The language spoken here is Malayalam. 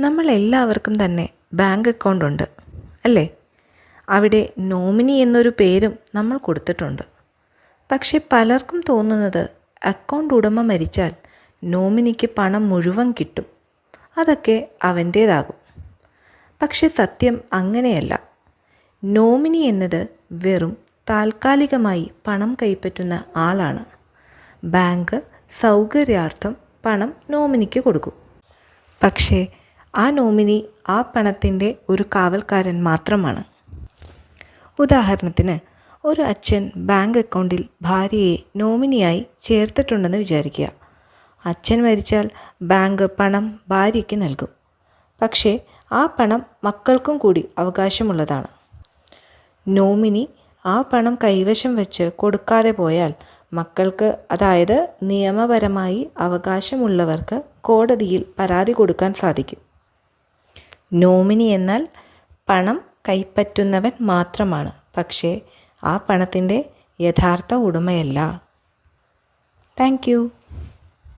നമ്മളെല്ലാവർക്കും തന്നെ ബാങ്ക് അക്കൗണ്ട് ഉണ്ട് അല്ലേ? അവിടെ നോമിനി എന്നൊരു പേരും നമ്മൾ കൊടുത്തിട്ടുണ്ട്. പക്ഷെ പലർക്കും തോന്നുന്നത് അക്കൗണ്ട് ഉടമ മരിച്ചാൽ നോമിനിക്ക് പണം മുഴുവൻ കിട്ടും, അതൊക്കെ അവൻ്റേതാകും. പക്ഷെ സത്യം അങ്ങനെയല്ല. നോമിനി എന്നത് വെറും താൽക്കാലികമായി പണം കൈപ്പറ്റുന്ന ആളാണ്. ബാങ്ക് സൗകര്യാർത്ഥം പണം നോമിനിക്ക് കൊടുക്കും. പക്ഷേ ആ നോമിനി ആ പണത്തിൻ്റെ ഒരു കാവൽക്കാരൻ മാത്രമാണ്. ഉദാഹരണത്തിന്, ഒരു അച്ഛൻ ബാങ്ക് അക്കൗണ്ടിൽ ഭാര്യയെ നോമിനിയായി ചേർത്തിട്ടുണ്ടെന്ന് വിചാരിക്കുക. അച്ഛൻ മരിച്ചാൽ ബാങ്ക് പണം ഭാര്യയ്ക്ക് നൽകും. പക്ഷേ ആ പണം മക്കൾക്കും കൂടി അവകാശമുള്ളതാണ്. നോമിനി ആ പണം കൈവശം വെച്ച് കൊടുക്കാതെ പോയാൽ മക്കൾക്ക്, അതായത് നിയമപരമായി അവകാശമുള്ളവർക്ക്, കോടതിയിൽ പരാതി കൊടുക്കാൻ സാധിക്കും. നോമിനി എന്നാൽ പണം കൈപ്പറ്റുന്നവൻ മാത്രമാണ്, പക്ഷേ ആ പണത്തിൻ്റെ യഥാർത്ഥ ഉടമയല്ല. Thank you.